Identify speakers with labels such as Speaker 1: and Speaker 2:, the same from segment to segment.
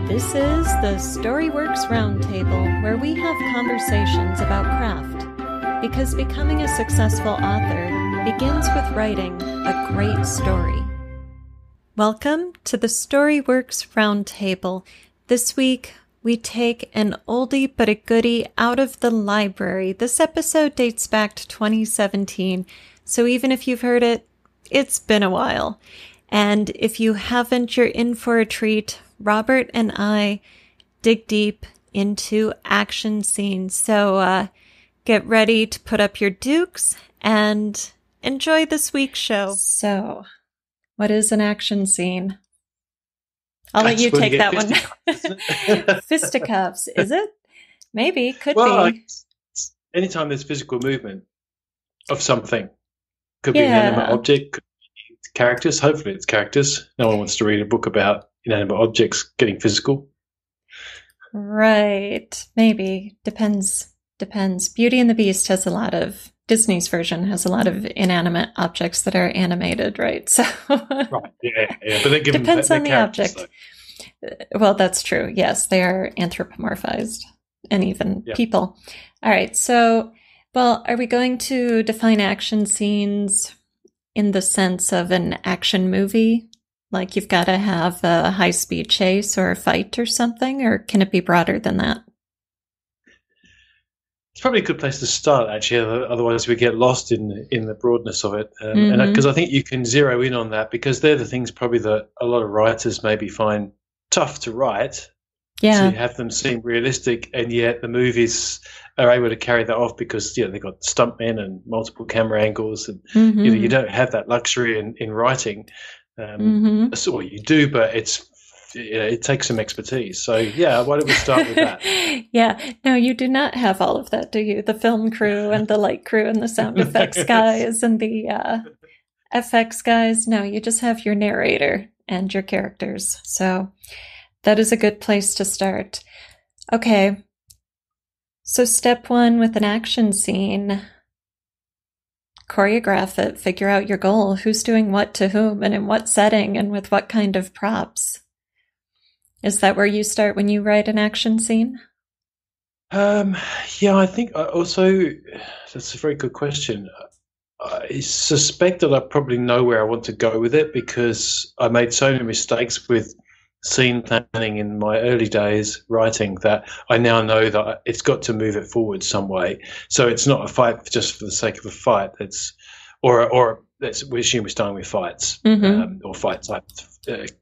Speaker 1: This is the Storyworks Roundtable, where we have conversations about craft, because becoming a successful author begins with writing a great story. Welcome to the Storyworks Roundtable. This week, we take an oldie but a goodie out of the library. This episode dates back to 2017, so even if you've heard it, it's been a while. And if you haven't, you're in for a treat. Robert and I dig deep into action scenes. So get ready to put up your dukes and enjoy this week's show. So, what is an action scene? I'll let you take that one. Fisticuffs, is it? Maybe, could be.
Speaker 2: Anytime there's physical movement of something, could be an inanimate object, could be characters. Hopefully it's characters. No one wants to read a book about inanimate objects getting physical.
Speaker 1: Right. Maybe. Depends. Beauty and the Beast has a lot of, Disney's version has a lot of inanimate objects that are animated, right? So
Speaker 2: right. Yeah. But they give
Speaker 1: depends
Speaker 2: them
Speaker 1: on the object. Well, that's true. Yes, they are anthropomorphized and even people. All right. So, well, are we going to define action scenes in the sense of an action movie? Like you've got to have a high-speed chase or a fight or something, or can it be broader than that?
Speaker 2: It's probably a good place to start, actually. Otherwise, we get lost in the broadness of it. And because I think you can zero in on that, because they're the things probably that a lot of writers maybe find tough to write.
Speaker 1: Yeah.
Speaker 2: So you have them seem realistic, and yet the movies are able to carry that off because they've got stuntmen and multiple camera angles, and you don't have that luxury in writing. That's what you do, but it takes some expertise. So why don't we start with that?
Speaker 1: Yeah, no, you do not have all of that, do you? The film crew and the light crew and the sound effects guys and the FX guys. No, you just have your narrator and your characters. So that is a good place to start. Okay, so step one with an action scene. Choreograph it, figure out your goal, who's doing what to whom and in what setting and with what kind of props. Is that where you start when you write an action scene?
Speaker 2: I think also that's a very good question. I suspect that I probably know where I want to go with it because I made so many mistakes with scene planning in my early days writing that I now know that it's got to move it forward some way. So it's not a fight just for the sake of a fight. It's or we assume we're starting with fights or fight type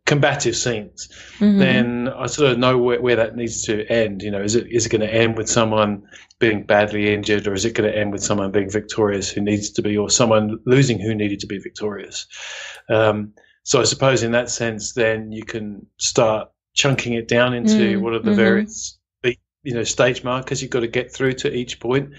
Speaker 2: combative scenes. Then I sort of know where that needs to end. Is it going to end with someone being badly injured, or is it going to end with someone being victorious who needs to be, or someone losing who needed to be victorious? So I suppose in that sense, then you can start chunking it down into what are the various, stage markers you've got to get through to each point.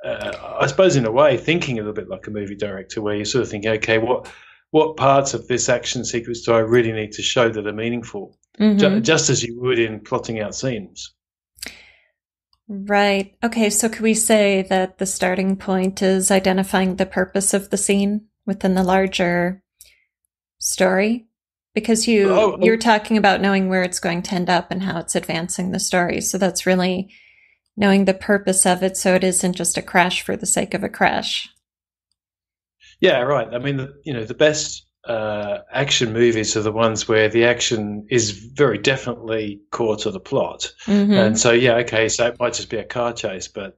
Speaker 2: I suppose in a way, thinking a little bit like a movie director, where you're sort of thinking, okay, what parts of this action sequence do I really need to show that are meaningful? Just as you would in plotting out scenes.
Speaker 1: Right. Okay, so could we say that the starting point is identifying the purpose of the scene within the larger story? Because you're talking about knowing where it's going to end up and how it's advancing the story. So that's really knowing the purpose of it, so it isn't just a crash for the sake of a crash.
Speaker 2: Yeah, right. I mean, the best action movies are the ones where the action is very definitely core to the plot. And so, so it might just be a car chase, but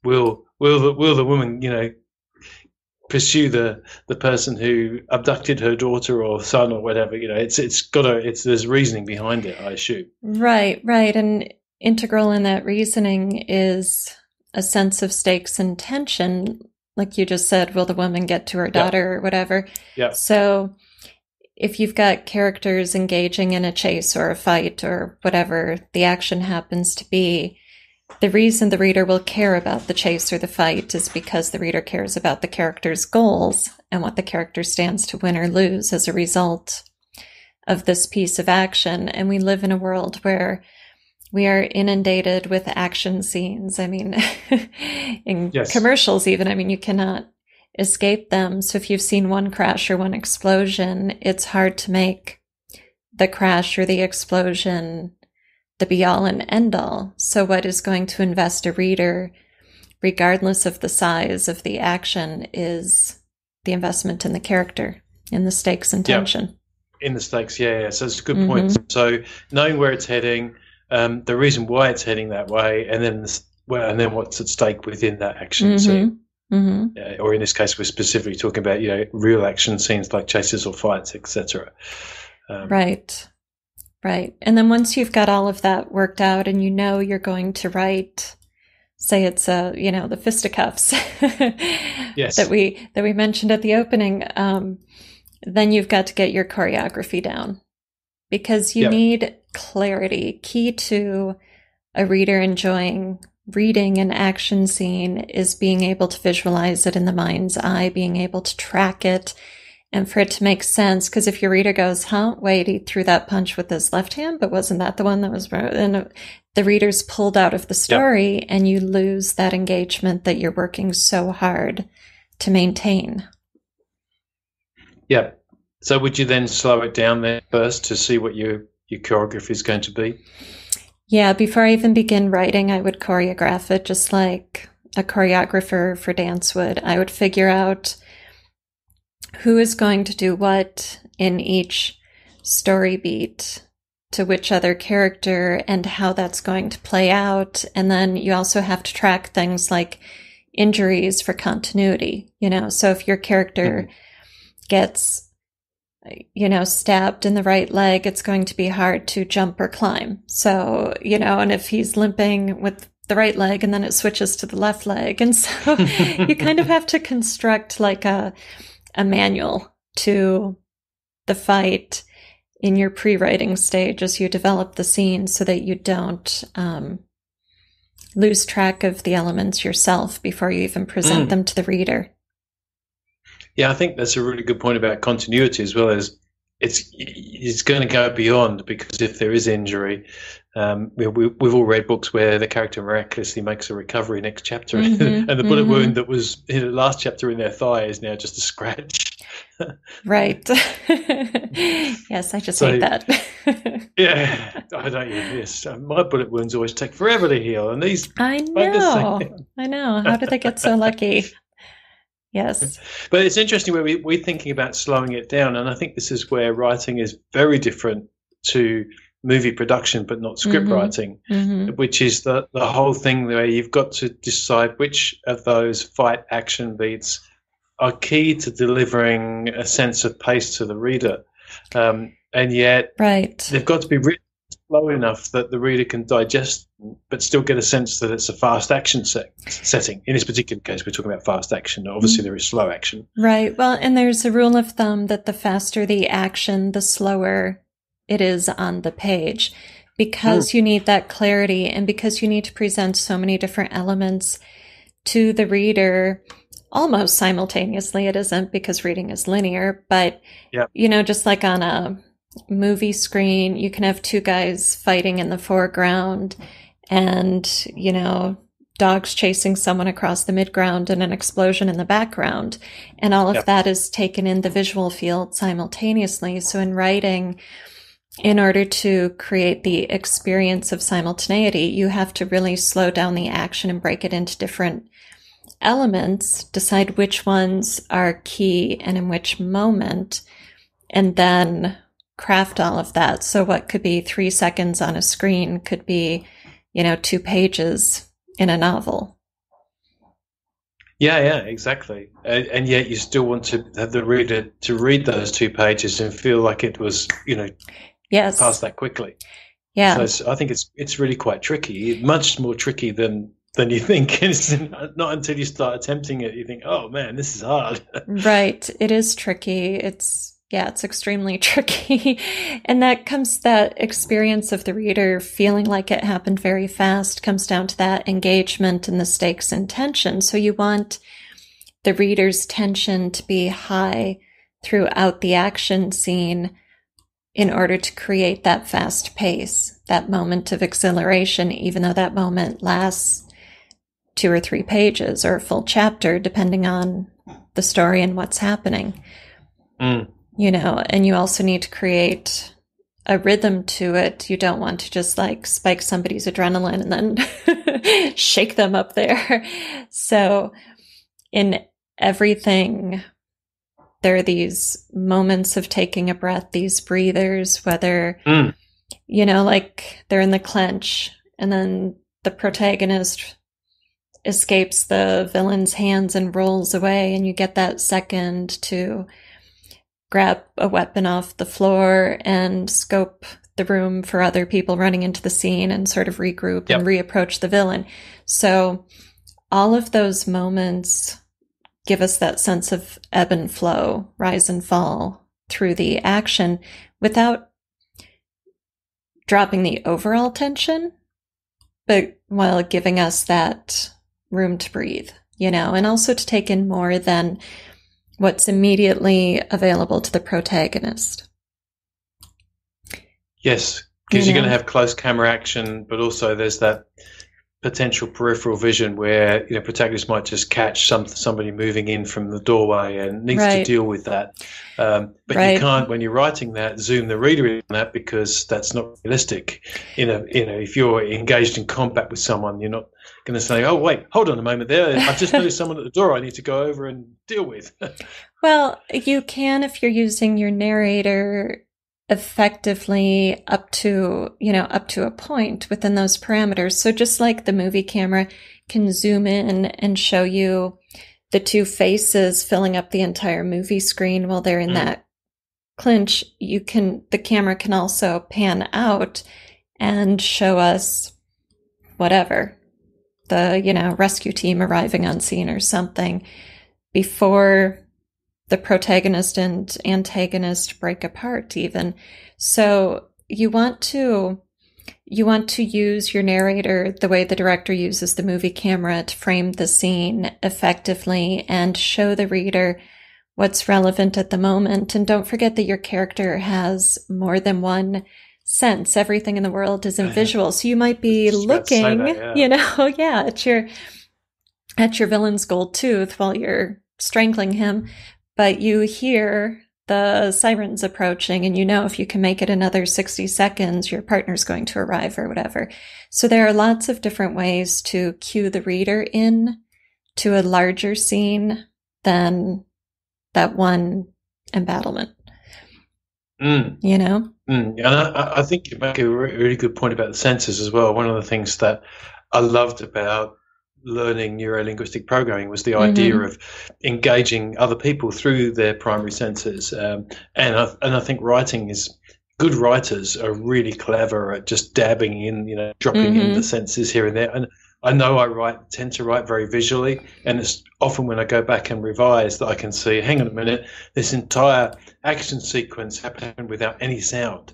Speaker 2: will the woman, pursue the person who abducted her daughter or son or whatever? There's reasoning behind it, I assume.
Speaker 1: Right, and integral in that reasoning is a sense of stakes and tension. Like you just said, will the woman get to her daughter or whatever? Yeah. So if you've got characters engaging in a chase or a fight or whatever the action happens to be, the reason the reader will care about the chase or the fight is because the reader cares about the character's goals and what the character stands to win or lose as a result of this piece of action. And we live in a world where we are inundated with action scenes. I mean, in commercials even, you cannot escape them. So if you've seen one crash or one explosion, it's hard to make the crash or the explosion the be-all and end-all. So what is going to invest a reader, regardless of the size of the action, is the investment in the character, in the stakes and tension.
Speaker 2: In the stakes, yeah. So it's a good point. So knowing where it's heading, the reason why it's heading that way, and then what's at stake within that action scene. Or in this case, we're specifically talking about real action scenes like chases or fights, etc.
Speaker 1: Right. And then once you've got all of that worked out, and you're going to write, say it's the fisticuffs
Speaker 2: yes.
Speaker 1: that we mentioned at the opening, then you've got to get your choreography down, because you need clarity. Key to a reader enjoying reading an action scene is being able to visualize it in the mind's eye, being able to track it, and for it to make sense. Because if your reader goes, wait, he threw that punch with his left hand, but wasn't that the one that was... And the reader's pulled out of the story, and you lose that engagement that you're working so hard to maintain.
Speaker 2: Yeah. So would you then slow it down there first to see what your choreography is going to be?
Speaker 1: Yeah, before I even begin writing, I would choreograph it just like a choreographer for dance would. I would figure out who is going to do what in each story beat to which other character and how that's going to play out. And then you also have to track things like injuries for continuity, So if your character gets stabbed in the right leg, it's going to be hard to jump or climb. So, and if he's limping with the right leg and then it switches to the left leg. And so you kind of have to construct like a manual to the fight in your pre-writing stage as you develop the scene, so that you don't lose track of the elements yourself before you even present them to the reader.
Speaker 2: Yeah, I think that's a really good point about continuity, as well as it's going to go beyond, because if there is injury, we've all read books where the character miraculously makes a recovery next chapter, and the bullet wound that was in the last chapter in their thigh is now just a scratch.
Speaker 1: Right. Yes, I just hate that.
Speaker 2: Yeah, I don't. Yes, my bullet wounds always take forever to heal, and these.
Speaker 1: I know. How did they get so lucky? Yes.
Speaker 2: But it's interesting where we're thinking about slowing it down, and I think this is where writing is very different to movie production, but not script writing, which is the whole thing where you've got to decide which of those fight action beats are key to delivering a sense of pace to the reader. And yet they've got to be written slow enough that the reader can digest them, but still get a sense that it's a fast action setting. In this particular case, we're talking about fast action. Obviously, there is slow action.
Speaker 1: Right. Well, and there's a rule of thumb that the faster the action, the slower it is on the page, because you need that clarity, and because you need to present so many different elements to the reader almost simultaneously. It isn't, because reading is linear, but, just like on a movie screen, you can have two guys fighting in the foreground and, dogs chasing someone across the midground and an explosion in the background. And all of that is taken in the visual field simultaneously. So in writing, in order to create the experience of simultaneity, you have to really slow down the action and break it into different elements, decide which ones are key and in which moment, and then craft all of that. So what could be 3 seconds on a screen could be, 2 pages in a novel.
Speaker 2: Yeah, exactly. And yet you still want to have the reader to read those 2 pages and feel like it was, passed that quickly.
Speaker 1: Yeah.
Speaker 2: So I think it's really quite tricky, much more tricky than you think. And it's not until you start attempting it, you think, oh man, this is hard.
Speaker 1: Right. It is tricky. It's extremely tricky. And that experience of the reader feeling like it happened very fast comes down to that engagement and the stakes and tension. So you want the reader's tension to be high throughout the action scene in order to create that fast pace, that moment of exhilaration, even though that moment lasts 2 or 3 pages or a full chapter, depending on the story and what's happening. And you also need to create a rhythm to it. You don't want to just like spike somebody's adrenaline and then shake them up there. So in everything, there are these moments of taking a breath, these breathers, whether, like they're in the clench and then the protagonist escapes the villain's hands and rolls away, and you get that second to grab a weapon off the floor and scope the room for other people running into the scene and sort of regroup and reapproach the villain. So all of those moments give us that sense of ebb and flow, rise and fall through the action without dropping the overall tension, but while giving us that room to breathe, and also to take in more than what's immediately available to the protagonist.
Speaker 2: Yes, because you're going to have close camera action, but also there's that potential peripheral vision where protagonist might just catch somebody moving in from the doorway and needs to deal with that. But you can't, when you're writing that, zoom the reader in on that, because that's not realistic. If you're engaged in combat with someone, you're not going to say, "Oh, wait, hold on a moment there. I've just noticed someone at the door I need to go over and deal with."
Speaker 1: Well, you can if you're using your narrator effectively up to a point within those parameters. So just like the movie camera can zoom in and show you the two faces filling up the entire movie screen while they're in that clinch, the camera can also pan out and show us whatever, the rescue team arriving on scene or something before the protagonist and antagonist break apart even. So you want to use your narrator the way the director uses the movie camera to frame the scene effectively and show the reader what's relevant at the moment. And don't forget that your character has more than one sense. Everything in the world isn't visual. So you might be looking, at your villain's gold tooth while you're strangling him, but you hear the sirens approaching, and if you can make it another 60 seconds, your partner's going to arrive or whatever. So there are lots of different ways to cue the reader in to a larger scene than that one embattlement.
Speaker 2: And I think you make a really good point about the senses as well. One of the things that I loved about learning neurolinguistic programming was the idea of engaging other people through their primary senses. And I think good writers are really clever at just dabbing in, dropping in the senses here and there. And I know I tend to write very visually, and it's often when I go back and revise that I can see, hang on a minute, this entire action sequence happened without any sound.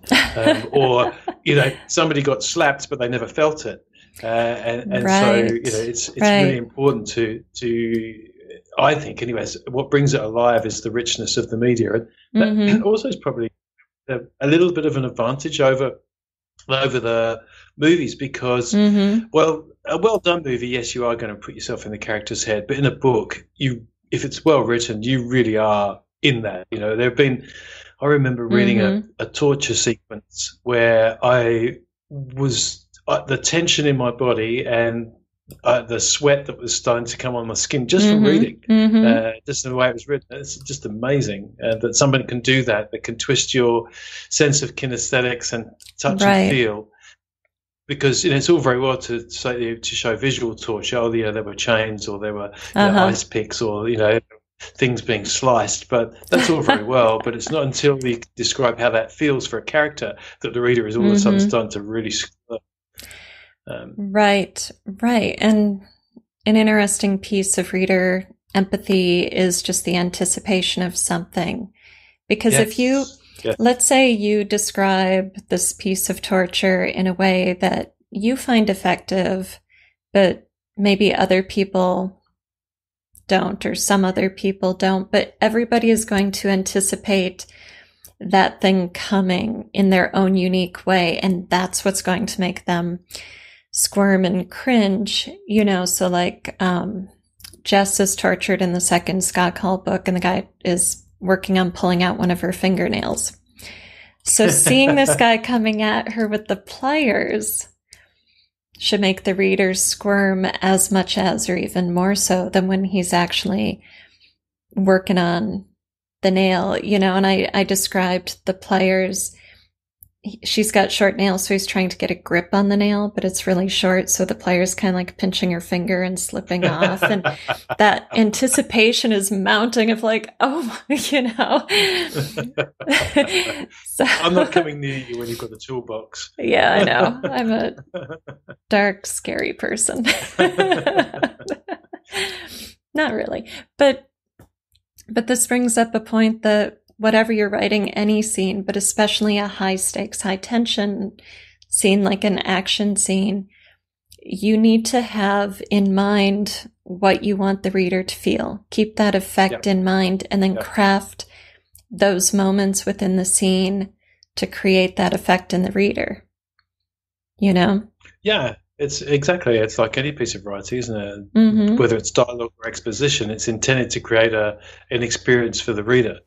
Speaker 2: Or somebody got slapped but they never felt it. And so it's really important to I think anyways, what brings it alive is the richness of the media, and that also is probably a little bit of an advantage over the movies, because a well done movie, yes, you are going to put yourself in the character's head, but in a book, if it's well written, you really are in that. I remember reading a torture sequence where I was the tension in my body and the sweat that was starting to come on my skin just from reading, just the way it was written. It's just amazing that somebody can do that can twist your sense of kinesthetics and touch and feel. Because it's all very well to show visual torture. Oh, there were chains, or there were ice picks, or things being sliced. But that's all very well. But it's not until we describe how that feels for a character that the reader is all of a sudden starting to really.
Speaker 1: Right. And an interesting piece of reader empathy is just the anticipation of something. Because if you, let's say you describe this piece of torture in a way that you find effective, but maybe other people don't, or some other people don't, but everybody is going to anticipate that thing coming in their own unique way. And that's what's going to make them squirm and cringe, so like Jess is tortured in the second Scott Hall book, and the guy is working on pulling out one of her fingernails. So seeing this guy coming at her with the pliers should make the reader squirm as much as, or even more so, than when he's actually working on the nail, and I described the pliers. She's got short nails, so he's trying to get a grip on the nail, but it's really short, so the pliers kind of like pinching her finger and slipping off. And that anticipation is mounting of like, oh, So,
Speaker 2: I'm not coming near you when you've got the toolbox.
Speaker 1: Yeah, I know. I'm a dark, scary person. Not really. But this brings up a point that whatever you're writing, any scene, but especially a high stakes, high tension scene, like an action scene, you need to have in mind what you want the reader to feel. Keep that effect in mind, and then craft those moments within the scene to create that effect in the reader.
Speaker 2: Yeah, it's like any piece of writing, isn't it? Mm-hmm. Whether it's dialogue or exposition, it's intended to create an experience for the reader.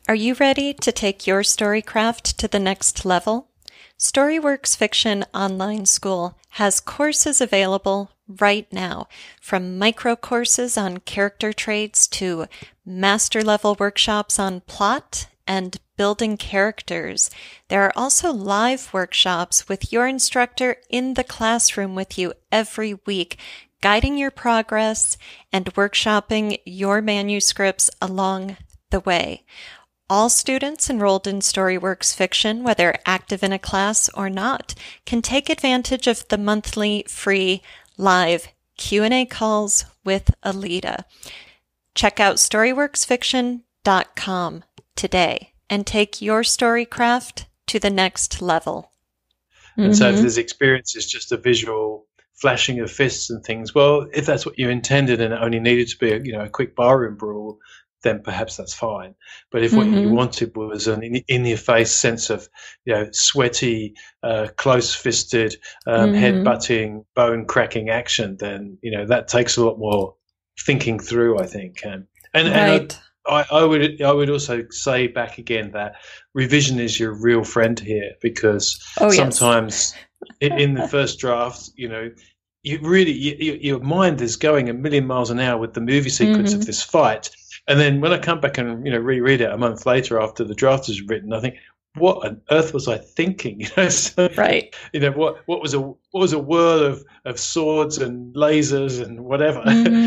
Speaker 1: Are you ready to take your storycraft to the next level? StoryWorks Fiction Online School has courses available right now, from micro courses on character traits to master level workshops on plot and building characters. There are also live workshops with your instructor in the classroom with you every week, guiding your progress and workshopping your manuscripts along the way. All students enrolled in StoryWorks Fiction, whether active in a class or not, can take advantage of the monthly free live Q&A calls with Alida. Check out StoryWorksFiction.com today and take your storycraft to the next level.
Speaker 2: And so if this experience is just a visual flashing of fists and things, well, if that's what you intended and it only needed to be a quick barroom brawl, then perhaps that's fine. But if what you wanted was an in-your-face sense of, sweaty, close-fisted, head-butting, bone-cracking action, then that takes a lot more thinking through, I think. And I would also say back again that revision is your real friend here, because sometimes in the first draft, your mind is going a million miles an hour with the movie sequence of this fight. And then when I come back and reread it a month later after the draft is written, I think, what on earth was I thinking?
Speaker 1: Right.
Speaker 2: What was a whirl of swords and lasers and whatever.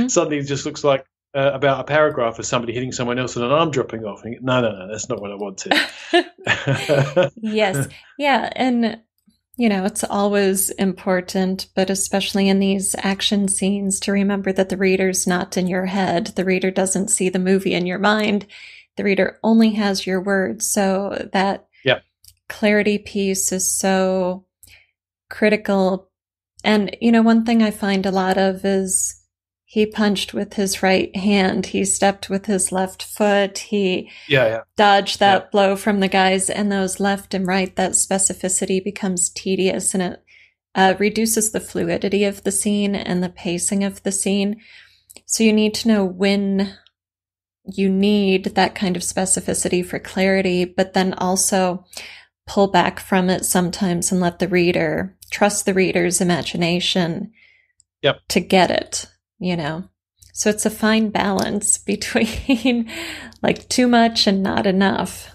Speaker 2: Suddenly it just looks like about a paragraph of somebody hitting someone else and an arm dropping off. And no, that's not what I wanted.
Speaker 1: Yes. Yeah. And it's always important, but especially in these action scenes, to remember that the reader's not in your head. The reader doesn't see the movie in your mind. The reader only has your words. So that clarity piece is so critical. And, one thing I find a lot of is he punched with his right hand. He stepped with his left foot. He dodged that blow from the guys, and those left and right, that specificity becomes tedious, and it reduces the fluidity of the scene and the pacing of the scene. So you need to know when you need that kind of specificity for clarity, but then also pull back from it sometimes and let the reader trust the reader's imagination to get it. So it's a fine balance between like too much and not enough.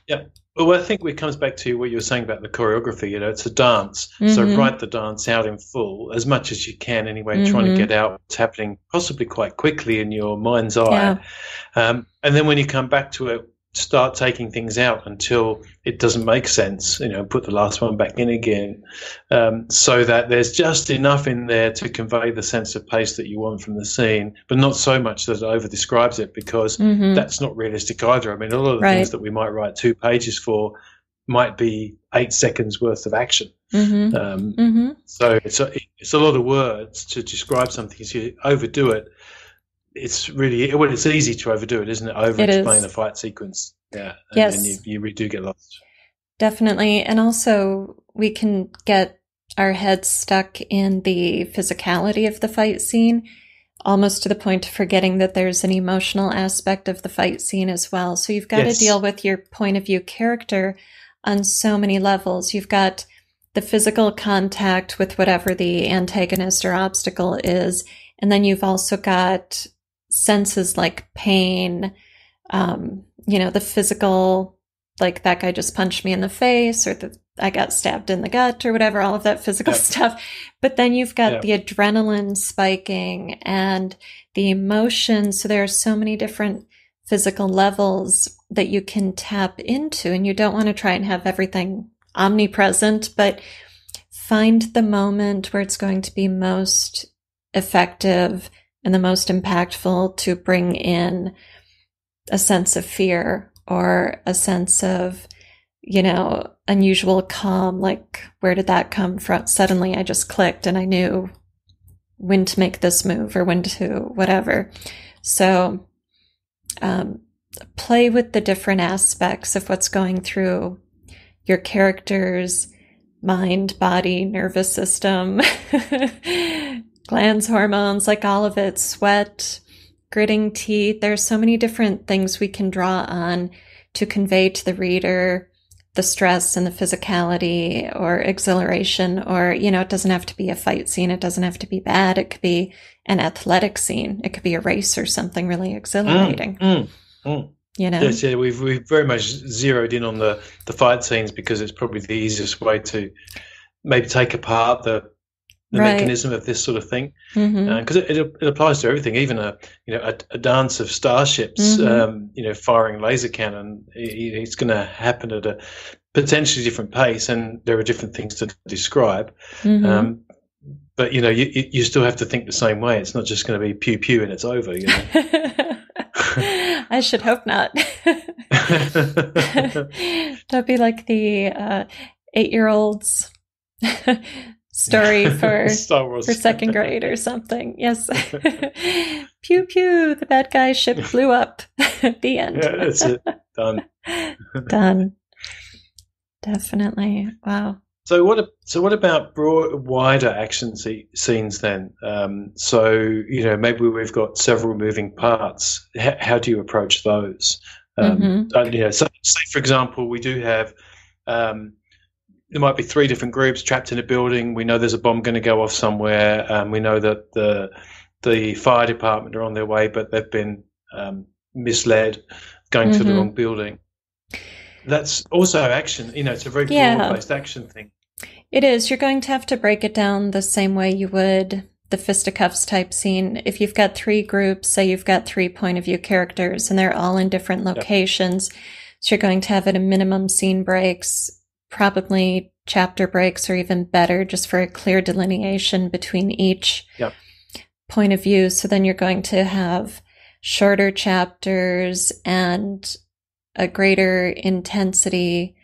Speaker 2: Yeah. Well, I think it comes back to what you were saying about the choreography. It's a dance. So write the dance out in full as much as you can anyway, trying to get out what's happening possibly quite quickly in your mind's eye. And then when you come back to it, start taking things out until it doesn't make sense, put the last one back in again, so that there's just enough in there to convey the sense of pace that you want from the scene, but not so much that it over describes it, because that's not realistic either. I mean, a lot of the things that we might write 2 pages for might be 8 seconds worth of action. So it's a lot of words to describe something. If you overdo it, it's easy to overdo it, isn't it? Over-explain a fight sequence. Yeah. And then you really do get lost.
Speaker 1: Definitely. And also we can get our heads stuck in the physicality of the fight scene, almost to the point of forgetting that there's an emotional aspect of the fight scene as well. So you've got to deal with your point of view character on so many levels. You've got the physical contact with whatever the antagonist or obstacle is, and then you've also got senses like pain, the physical, like that guy just punched me in the face, or I got stabbed in the gut, or whatever, all of that physical stuff. But then you've got the adrenaline spiking and the emotion. So there are so many different physical levels that you can tap into, and you don't want to try and have everything omnipresent, but find the moment where it's going to be most effective and the most impactful to bring in a sense of fear or a sense of, unusual calm. Like, where did that come from? Suddenly I just clicked and I knew when to make this move or when to whatever. So play with the different aspects of what's going through your character's mind, body, nervous system, glands, hormones, like all of it, sweat, gritting teeth. There's so many different things we can draw on to convey to the reader the stress and the physicality or exhilaration, or, it doesn't have to be a fight scene. It doesn't have to be bad. It could be an athletic scene. It could be a race or something really exhilarating.
Speaker 2: Yes, we've very much zeroed in on the fight scenes because it's probably the easiest way to maybe take apart the mechanism of this sort of thing, because it applies to everything, even a dance of starships, firing laser cannon. It's going to happen at a potentially different pace, and there are different things to describe. But you still have to think the same way. It's not just going to be pew pew and it's over.
Speaker 1: I should hope not. That'd be like the 8-year-old's story for
Speaker 2: Star Wars.
Speaker 1: For second grade or something. Yes. Pew pew, the bad guy ship blew up. The end.
Speaker 2: Yeah, that's it. Done.
Speaker 1: Done. Definitely. Wow.
Speaker 2: So what about wider action scenes then? Maybe we've got several moving parts. How do you approach those? So say for example, we do have there might be 3 different groups trapped in a building. We know there's a bomb going to go off somewhere. We know that the fire department are on their way, but they've been misled, going to the wrong building. That's also action. It's a very broad-based action thing.
Speaker 1: It is. You're going to have to break it down the same way you would the fisticuffs type scene. If you've got 3 groups, say you've got 3 point of view characters, and they're all in different locations, so you're going to have at a minimum scene breaks, probably chapter breaks, or even better, just for a clear delineation between each point of view. So then you're going to have shorter chapters and a greater intensity,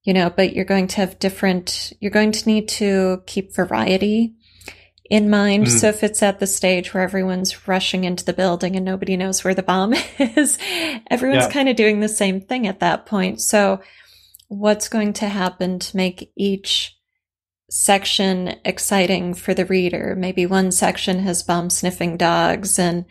Speaker 1: but you're going to have you're going to need to keep variety in mind. So if it's at the stage where everyone's rushing into the building and nobody knows where the bomb is, everyone's kind of doing the same thing at that point. So what's going to happen to make each section exciting for the reader? Maybe one section has bomb sniffing dogs and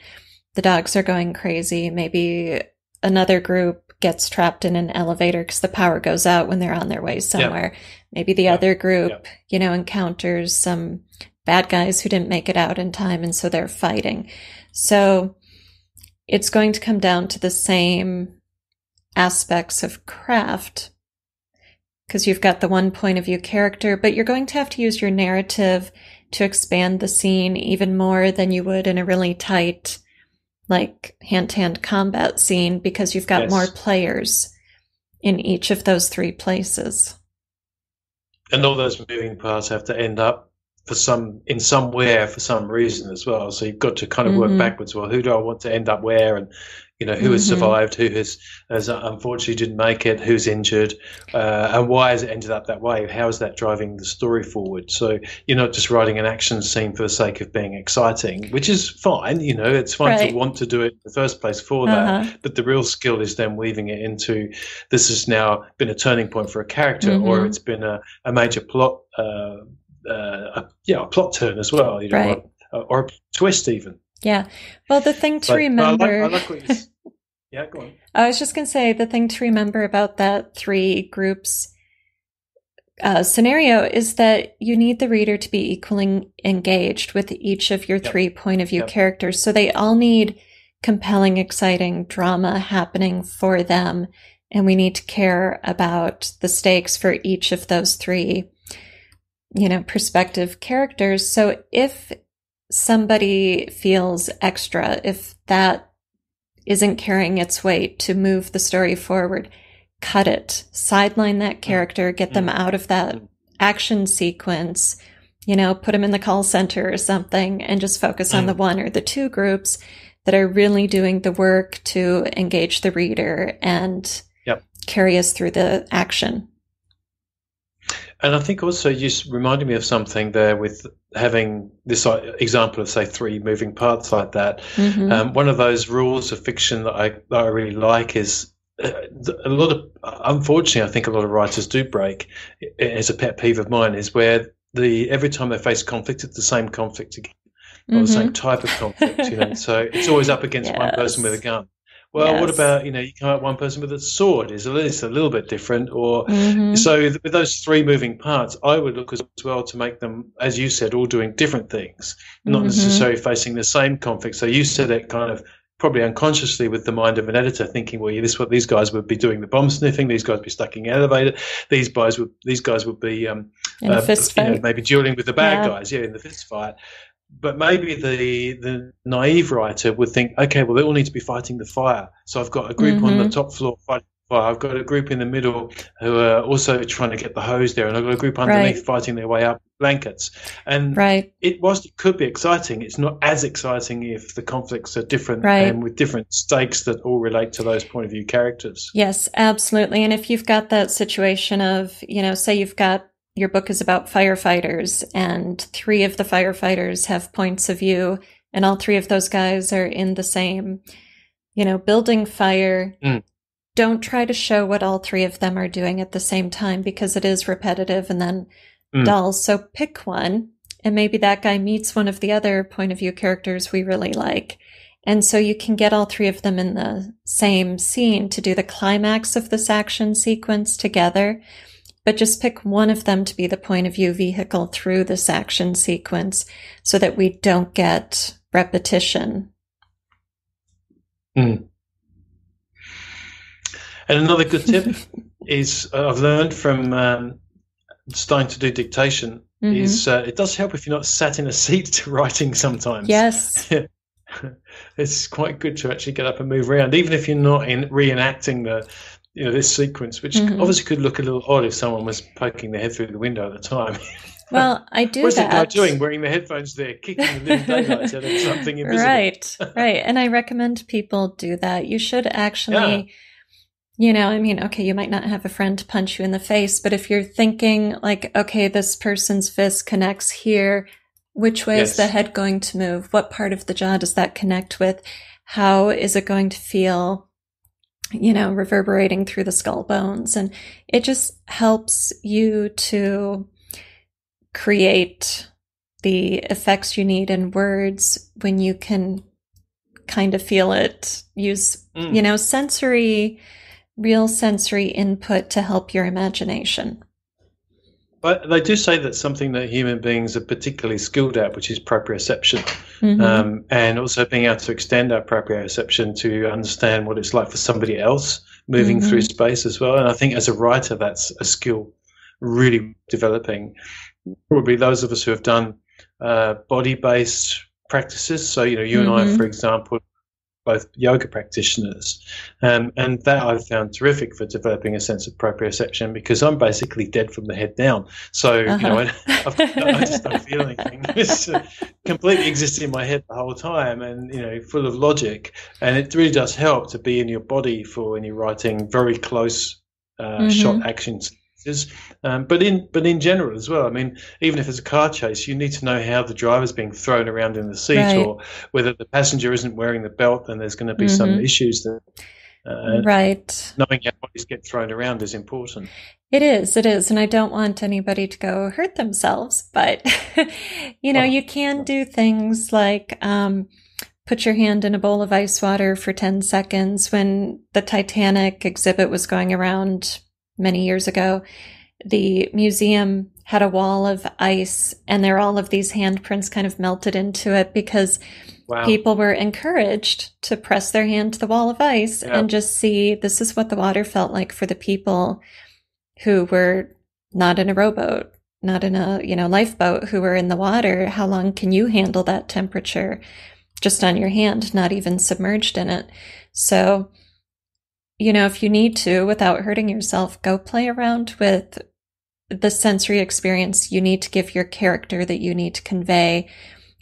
Speaker 1: the dogs are going crazy. Maybe another group gets trapped in an elevator because the power goes out when they're on their way somewhere. Maybe the other group, encounters some bad guys who didn't make it out in time, and so they're fighting. So it's going to come down to the same aspects of craft, because you've got the one point of view character, but you're going to have to use your narrative to expand the scene even more than you would in a really tight, like hand-to-hand combat scene, because you've got more players in each of those 3 places.
Speaker 2: And all those moving parts have to end up somewhere for some reason as well. So you've got to kind of work backwards. Well, who do I want to end up where? And who has survived, who has unfortunately didn't make it, who's injured, and why has it ended up that way? How is that driving the story forward? So you're not just writing an action scene for the sake of being exciting, which is fine. It's fine to want to do it in the first place for that. But the real skill is then weaving it into, this has now been a turning point for a character, or it's been a major plot, a plot turn as well, or a twist even.
Speaker 1: Yeah. Well, the thing to remember...
Speaker 2: I like what you... Yeah, go on.
Speaker 1: I was just going to say, the thing to remember about that 3 groups scenario is that you need the reader to be equally engaged with each of your three point of view characters. So they all need compelling, exciting drama happening for them. And we need to care about the stakes for each of those three, perspective characters. So if somebody feels extra, if that isn't carrying its weight to move the story forward, cut it, sideline that character, get them out of that action sequence, put them in the call center or something, and just focus on the one or the two groups that are really doing the work to engage the reader and carry us through the action.
Speaker 2: And I think also you reminded me of something there with having this example of, say, three moving parts like that. One of those rules of fiction that I really like is unfortunately, I think a lot of writers do break. It's a pet peeve of mine, is where every time they face conflict, it's the same conflict again, or the same type of conflict. So it's always up against one person with a gun. Well, what about, you come out one person with a sword? It's a little bit different. Or so with those three moving parts, I would look as well to make them, as you said, all doing different things, not necessarily facing the same conflict. So you said it kind of probably unconsciously with the mind of an editor, thinking, well, this is what these guys would be doing, the bomb sniffing. These guys would be stuck in the elevator. These guys would be
Speaker 1: in a fist fight.
Speaker 2: Maybe dueling with the bad guys, in the fist fight. But maybe the naive writer would think, okay, well, they all need to be fighting the fire. So I've got a group on the top floor fighting the fire. I've got a group in the middle who are also trying to get the hose there, and I've got a group underneath fighting their way up blankets. And it could be exciting. It's not as exciting if the conflicts are different and with different stakes that all relate to those point of view characters.
Speaker 1: Yes, absolutely. And if you've got that situation of, say you've got your book is about firefighters, and three of the firefighters have points of view, and all three of those guys are in the same, building fire. Don't try to show what all three of them are doing at the same time, because it is repetitive and then dull. So pick one, and maybe that guy meets one of the other point of view characters we really like. And so you can get all three of them in the same scene to do the climax of this action sequence together. But just pick one of them to be the point of view vehicle through this action sequence so that we don't get repetition.
Speaker 2: And another good tip is I've learned from starting to do dictation is it does help if you're not sat in a seat writing sometimes.
Speaker 1: Yes.
Speaker 2: It's quite good to actually get up and move around, even if you're not reenacting this sequence, which obviously could look a little odd if someone was poking their head through the window at the time.
Speaker 1: Well, I do
Speaker 2: What's
Speaker 1: that.
Speaker 2: What's the guy doing, wearing the headphones there, kicking the living daylights out of something invisible?
Speaker 1: Right. And I recommend people do that. You should actually, you might not have a friend punch you in the face, but if you're thinking like, okay, this person's fist connects here, which way is the head going to move? What part of the jaw does that connect with? How is it going to feel? Reverberating through the skull bones. And it just helps you to create the effects you need in words when you can kind of feel it. Use, real sensory input to help your imagination.
Speaker 2: But they do say that's something that human beings are particularly skilled at, which is proprioception, and also being able to extend our proprioception to understand what it's like for somebody else moving through space as well. And I think as a writer, that's a skill really developing. Probably those of us who have done body-based practices. So, you and I, for example, both yoga practitioners, and that I've found terrific for developing a sense of proprioception, because I'm basically dead from the head down. So I just don't feel anything. It's completely exists in my head the whole time, and full of logic. And it really does help to be in your body for when you're writing very close shot action sequences. But in general as well. I mean, even if it's a car chase, you need to know how the driver's being thrown around in the seat, or whether the passenger isn't wearing the belt, then there's going to be some issues there. Knowing how bodies get thrown around is important.
Speaker 1: It is. And I don't want anybody to go hurt themselves, but you can do things like put your hand in a bowl of ice water for 10 seconds. When the Titanic exhibit was going around many years ago, the museum had a wall of ice, and there are all of these handprints kind of melted into it because people were encouraged to press their hand to the wall of ice and just see, this is what the water felt like for the people who were not in a rowboat, not in a, lifeboat, who were in the water. How long can you handle that temperature just on your hand, not even submerged in it? So, if you need to, without hurting yourself, go play around with the sensory experience you need to give your character, that you need to convey,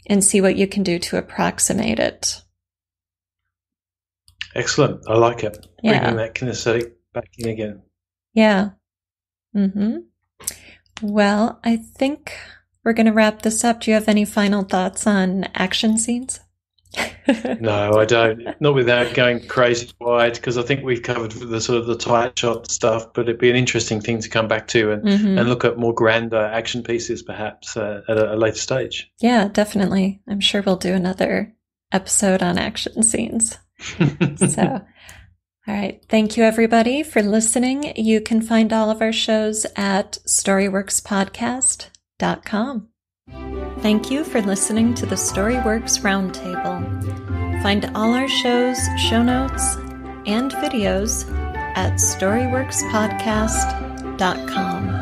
Speaker 1: and see what you can do to approximate it.
Speaker 2: Excellent. I like it. Bringing that kinesthetic back in again.
Speaker 1: Yeah. Mm-hmm. Well, I think we're going to wrap this up. Do you have any final thoughts on action scenes?
Speaker 2: No, I don't. Not without going crazy wide, because I think we've covered the sort of the tight shot stuff, but it'd be an interesting thing to come back to and look at more grander action pieces perhaps at a later stage.
Speaker 1: Yeah, definitely. I'm sure we'll do another episode on action scenes. So, all right. Thank you, everybody, for listening. You can find all of our shows at storyworkspodcast.com. Thank you for listening to the Storyworks Roundtable. Find all our shows, show notes, and videos at storyworkspodcast.com.